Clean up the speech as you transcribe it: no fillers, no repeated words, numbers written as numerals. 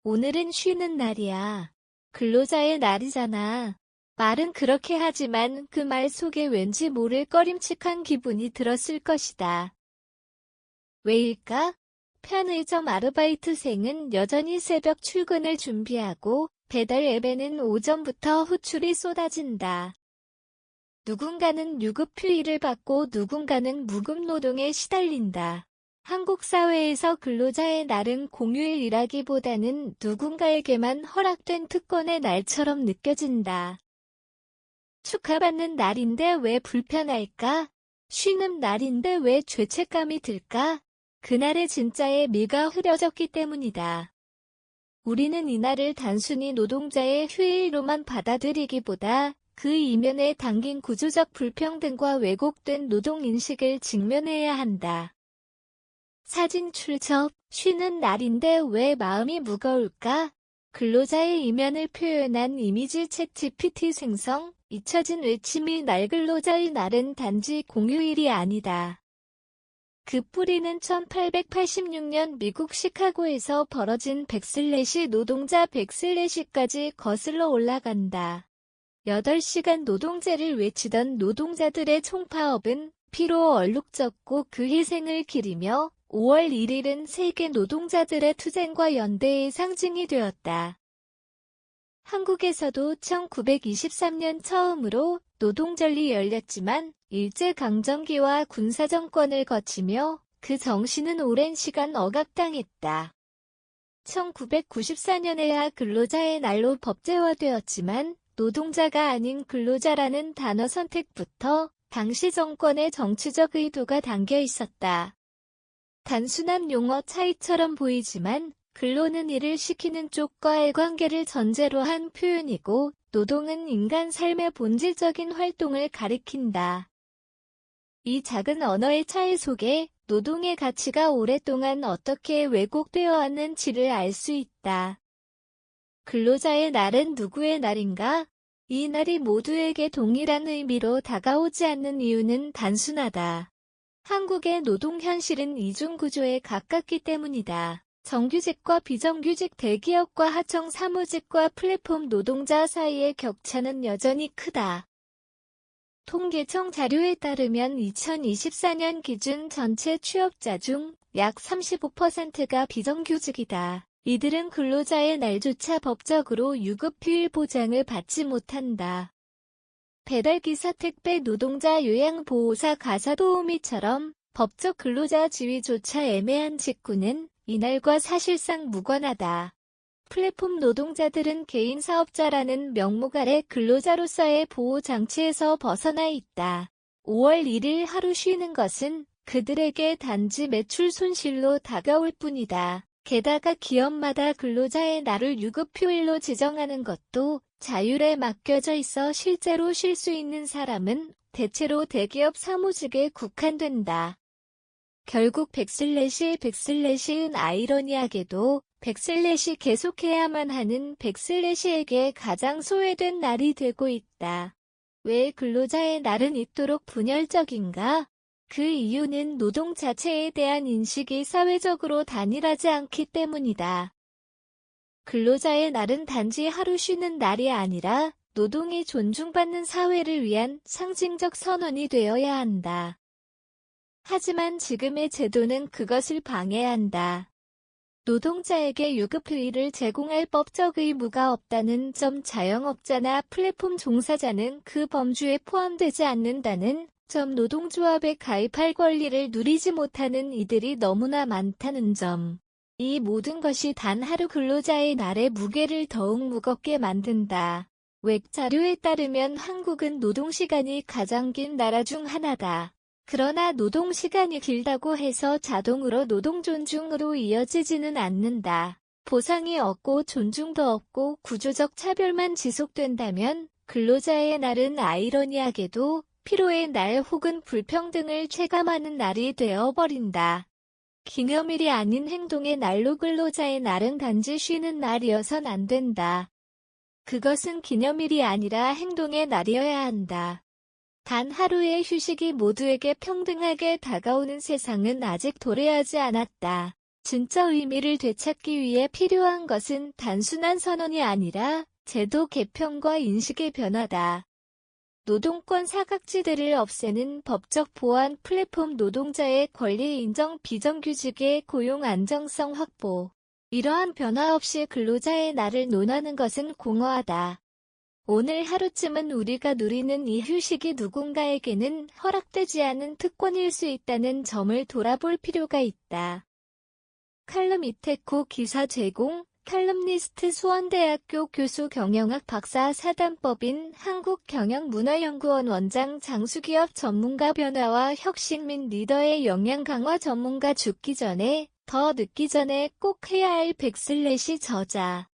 오늘은 쉬는 날이야. 근로자의 날이잖아. 말은 그렇게 하지만 그 말 속에 왠지 모를 꺼림칙한 기분이 들었을 것이다. 왜일까? 편의점 아르바이트생은 여전히 새벽 출근을 준비하고 배달 앱에는 오전부터 호출이 쏟아진다. 누군가는 유급휴일을 받고 누군가는 무급노동에 시달린다. 한국 사회에서 근로자의 날은 공휴일이라기보다는 누군가에게만 허락된 특권의 날처럼 느껴진다. 축하받는 날인데 왜 불편할까? 쉬는 날인데 왜 죄책감이 들까? 그날의 진짜의 미가 흐려졌기 때문이다. 우리는 이날을 단순히 노동자의 휴일로만 받아들이기보다 그 이면에 담긴 구조적 불평등과 왜곡된 노동인식을 직면해야 한다. 사진 출처, 쉬는 날인데 왜 마음이 무거울까? 근로자의 이면을 표현한 이미지 챗 GPT 생성, 잊혀진 외침이 날 근로자의 날은 단지 공휴일이 아니다. 그 뿌리는 1886년 미국 시카고에서 벌어진 백슬래시 노동자 백슬래시까지 거슬러 올라간다. 8시간 노동제를 외치던 노동자들의 총파업은 피로 얼룩졌고 그 희생을 기리며 5월 1일은 세계 노동자들의 투쟁과 연대의 상징이 되었다. 한국에서도 1923년 처음으로 노동절이 열렸지만 일제강점기와 군사정권을 거치며 그 정신은 오랜 시간 억압당했다. 1994년에야 근로자의 날로 법제화되었지만 노동자가 아닌 근로자라는 단어 선택부터 당시 정권의 정치적 의도가 담겨 있었다. 단순한 용어 차이처럼 보이지만 근로는 일을 시키는 쪽과의 관계를 전제로 한 표현이고 노동은 인간 삶의 본질적인 활동을 가리킨다. 이 작은 언어의 차이 속에 노동의 가치가 오랫동안 어떻게 왜곡되어 왔는지를 알 수 있다. 근로자의 날은 누구의 날인가? 이 날이 모두에게 동일한 의미로 다가오지 않는 이유는 단순하다. 한국의 노동 현실은 이중구조에 가깝기 때문이다. 정규직과 비정규직 대기업과 하청 사무직과 플랫폼 노동자 사이의 격차는 여전히 크다. 통계청 자료에 따르면 2024년 기준 전체 취업자 중 약 35%가 비정규직이다. 이들은 근로자의 날조차 법적으로 유급휴일 보장을 받지 못한다. 배달기사 택배 노동자 요양보호사 가사도우미처럼 법적 근로자 지위조차 애매한 직군은 이날과 사실상 무관하다. 플랫폼 노동자들은 개인 사업자라는 명목 아래 근로자로서의 보호장치에서 벗어나 있다. 5월 1일 하루 쉬는 것은 그들에게 단지 매출 손실로 다가올 뿐이다. 게다가 기업마다 근로자의 날을 유급휴일로 지정하는 것도 자율에 맡겨져 있어 실제로 쉴 수 있는 사람은 대체로 대기업 사무직에 국한된다. 결국 백슬래시은 아이러니하게도 백슬래시 계속해야만 하는 백슬래시에게 가장 소외된 날이 되고 있다. 왜 근로자의 날은 이토록 분열적인가? 그 이유는 노동 자체에 대한 인식이 사회적으로 단일하지 않기 때문이다. 근로자의 날은 단지 하루 쉬는 날이 아니라 노동이 존중받는 사회를 위한 상징적 선언이 되어야 한다. 하지만 지금의 제도는 그것을 방해한다. 노동자에게 유급휴일을 제공할 법적 의무가 없다는 점, 자영업자나 플랫폼 종사자는 그 범주에 포함되지 않는다는 점, 노동조합에 가입할 권리를 누리지 못하는 이들이 너무나 많다는 점. 이 모든 것이 단 하루 근로자의 날의 무게를 더욱 무겁게 만든다. 웹 자료에 따르면 한국은 노동시간이 가장 긴 나라 중 하나다. 그러나 노동시간이 길다고 해서 자동으로 노동 존중으로 이어지지는 않는다. 보상이 없고 존중도 없고 구조적 차별만 지속된다면 근로자의 날은 아이러니하게도 피로의 날 혹은 불평등을 체감하는 날이 되어버린다. 기념일이 아닌 행동의 날로 근로자의 날은 단지 쉬는 날이어선 안 된다. 그것은 기념일이 아니라 행동의 날이어야 한다. 단 하루의 휴식이 모두에게 평등하게 다가오는 세상은 아직 도래하지 않았다. 진짜 의미를 되찾기 위해 필요한 것은 단순한 선언이 아니라 제도 개편과 인식의 변화다. 노동권 사각지대를 없애는 법적 보완 플랫폼 노동자의 권리 인정 비정규직의 고용 안정성 확보. 이러한 변화 없이 근로자의 날을 논하는 것은 공허하다. 오늘 하루쯤은 우리가 누리는 이 휴식이 누군가에게는 허락되지 않은 특권일 수 있다는 점을 돌아볼 필요가 있다. 칼럼 이태코 기사 제공, 칼럼니스트 수원대학교 교수 경영학 박사 사단법인 한국경영문화연구원 원장 장수기업 전문가 변화와 혁신 및 리더의 역량 강화 전문가 죽기 전에, 더 늦기 전에 꼭 해야 할 백슬래시 저자